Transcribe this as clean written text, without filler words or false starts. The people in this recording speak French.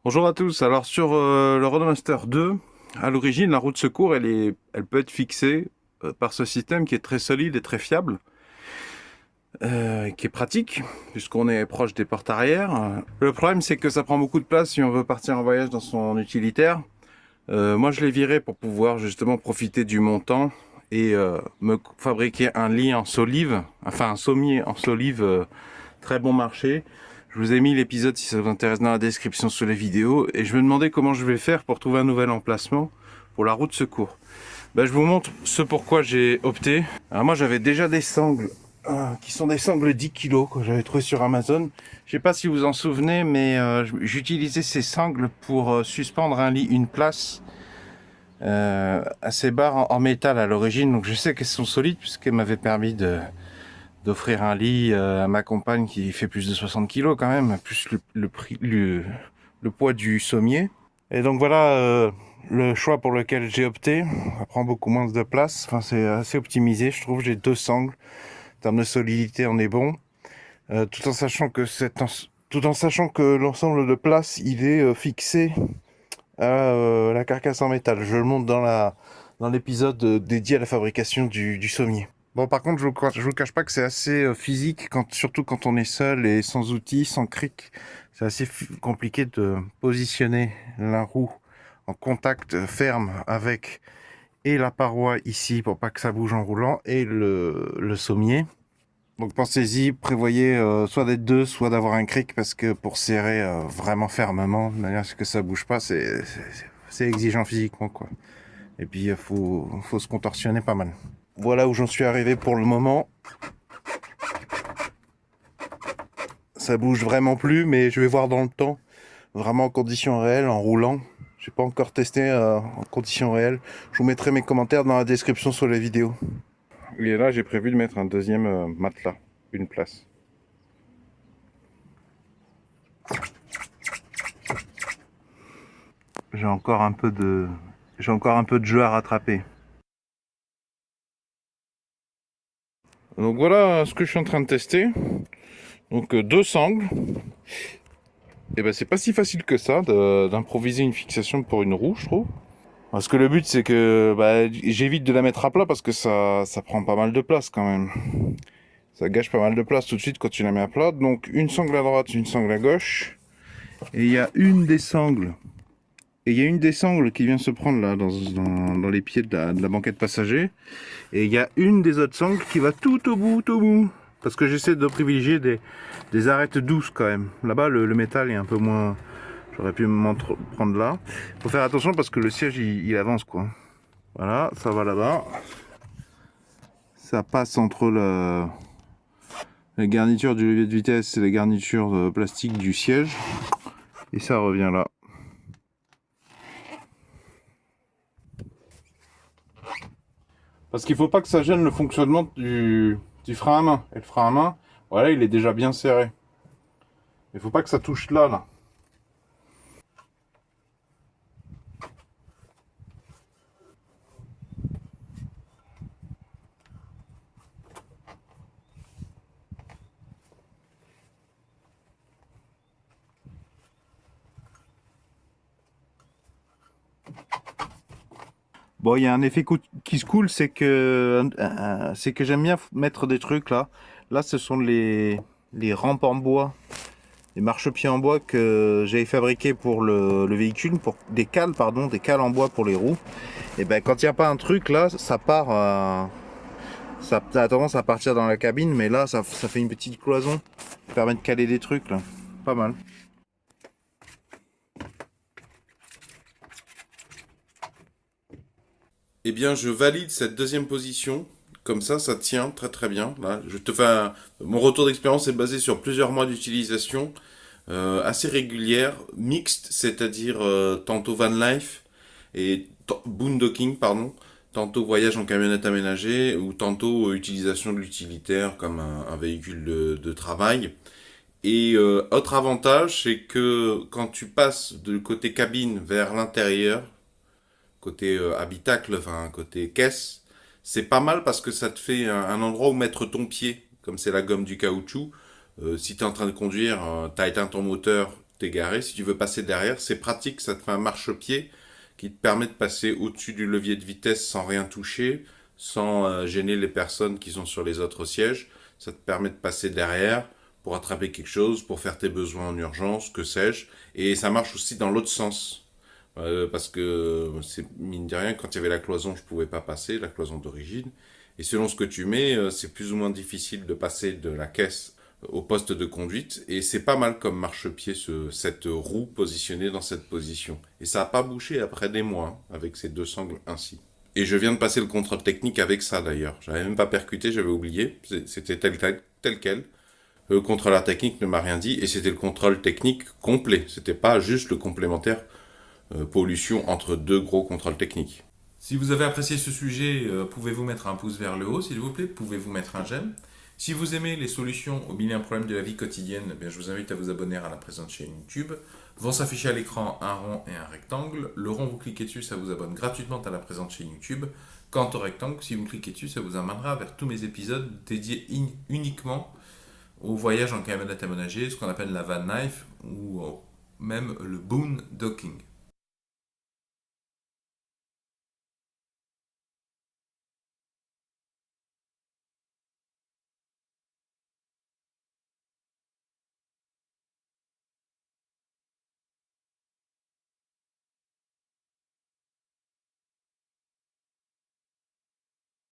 Bonjour à tous. Alors sur le Roadmaster 2, à l'origine, la roue de secours, elle peut être fixée par ce système qui est très solide et très fiable, qui est pratique puisqu'on est proche des portes arrière. Le problème, c'est que ça prend beaucoup de place si on veut partir en voyage dans son utilitaire. Moi, je l'ai viré pour pouvoir justement profiter du montant et me fabriquer un lit en solive, enfin un sommier en solive très bon marché. Je vous ai mis l'épisode si ça vous intéresse dans la description sous les vidéos et je me demandais comment je vais faire pour trouver un nouvel emplacement pour la roue de secours. Je vous montre ce pourquoi j'ai opté. Alors moi j'avais déjà des sangles qui sont des sangles 10 kg que j'avais trouvé sur Amazon. Je sais pas si vous en souvenez, mais j'utilisais ces sangles pour suspendre un lit, une place à ces barres en métal à l'origine. Donc je sais qu'elles sont solides puisqu'elles m'avaient permis d'offrir un lit à ma compagne qui fait plus de 60 kilos quand même, plus le poids du sommier. Et donc voilà le choix pour lequel j'ai opté. Ça prend beaucoup moins de place. Enfin, c'est assez optimisé, je trouve. J'ai deux sangles. En termes de solidité, on est bon. Tout en sachant que l'ensemble de place, il est fixé à la carcasse en métal. Je le montre dans l'épisode dédié à la fabrication du sommier. Bon, par contre, je vous cache pas que c'est assez physique, surtout quand on est seul et sans outils, sans cric. C'est assez compliqué de positionner la roue en contact ferme avec et la paroi ici pour pas que ça bouge en roulant et le sommier. Donc pensez-y, prévoyez soit d'être deux, soit d'avoir un cric parce que pour serrer vraiment fermement, de manière à ce que ça bouge pas, c'est exigeant physiquement quoi. Et puis faut se contorsionner pas mal. Voilà où j'en suis arrivé pour le moment. Ça bouge vraiment plus, mais je vais voir dans le temps, vraiment en conditions réelles, en roulant. J'ai pas encore testé en conditions réelles. Je vous mettrai mes commentaires dans la description sur les vidéos. Et là, j'ai prévu de mettre un deuxième matelas, une place. J'ai encore un peu de, j'ai encore un peu de jeu à rattraper. Donc voilà ce que je suis en train de tester. Donc deux sangles. Et ben c'est pas si facile que ça d'improviser une fixation pour une roue, je trouve. Parce que le but c'est que j'évite de la mettre à plat parce que ça prend pas mal de place quand même. Ça gâche pas mal de place tout de suite quand tu la mets à plat. Donc une sangle à droite, une sangle à gauche. Et il y a une des sangles. Et il y a une des sangles qui vient se prendre là dans les pieds de la banquette passager. Et il y a une des autres sangles qui va tout au bout, tout au bout. Parce que j'essaie de privilégier des arêtes douces quand même. Là-bas, le métal est un peu moins... J'aurais pu m'en prendre là. Faut faire attention parce que le siège, il avance quoi. Voilà, ça va là-bas. Ça passe entre la garniture du levier de vitesse et la garniture plastique du siège. Et ça revient là. Parce qu'il faut pas que ça gêne le fonctionnement du frein à main. Et le frein à main, voilà, il est déjà bien serré. Il faut pas que ça touche là. Bon, il y a un effet qui se coule, c'est que j'aime bien mettre des trucs là. Là, ce sont les rampes en bois, les marchepieds en bois que j'avais fabriqués pour le véhicule, pour des cales, pardon, des cales en bois pour les roues. Et ben, quand il n'y a pas un truc là, ça part, ça a tendance à partir dans la cabine, mais là, ça fait une petite cloison qui permet de caler des trucs là. Pas mal. Eh bien, je valide cette deuxième position. Comme ça tient très très bien. Là, mon retour d'expérience est basé sur plusieurs mois d'utilisation assez régulière, mixte, c'est-à-dire tantôt van life et boondocking, pardon, tantôt voyage en camionnette aménagée ou tantôt utilisation de l'utilitaire comme un véhicule de travail. Et autre avantage, c'est que quand tu passes de côté cabine vers l'intérieur, côté habitacle, enfin côté caisse, c'est pas mal parce que ça te fait un endroit où mettre ton pied, comme c'est la gomme du caoutchouc. Si tu es en train de conduire, tu as éteint ton moteur, t'es garé, si tu veux passer derrière, c'est pratique, ça te fait un marchepied qui te permet de passer au-dessus du levier de vitesse sans rien toucher, sans gêner les personnes qui sont sur les autres sièges. Ça te permet de passer derrière pour attraper quelque chose, pour faire tes besoins en urgence, que sais-je. Et ça marche aussi dans l'autre sens. Parce que, c'est mine de rien, quand il y avait la cloison, je pouvais pas passer, la cloison d'origine. Et selon ce que tu mets, c'est plus ou moins difficile de passer de la caisse au poste de conduite. Et c'est pas mal comme marchepied, cette roue positionnée dans cette position. Et ça n'a pas bougé après des mois, hein, avec ces deux sangles ainsi. Et je viens de passer le contrôle technique avec ça d'ailleurs. J'avais même pas percuté, j'avais oublié. C'était tel quel. Le contrôleur technique ne m'a rien dit et c'était le contrôle technique complet. C'était pas juste le complémentaire pollution entre deux gros contrôles techniques. Si vous avez apprécié ce sujet, pouvez-vous mettre un pouce vers le haut, s'il vous plaît? Pouvez-vous mettre un j'aime? Si vous aimez les solutions aux milliers de problèmes de la vie quotidienne, eh bien, je vous invite à vous abonner à la présente chaîne YouTube. Vont s'afficher à l'écran un rond et un rectangle. Le rond, vous cliquez dessus, ça vous abonne gratuitement à la présente chaîne YouTube. Quant au rectangle, si vous cliquez dessus, ça vous amènera vers tous mes épisodes dédiés uniquement au voyage en camionnette aménagée, ce qu'on appelle la van life ou même le boondocking.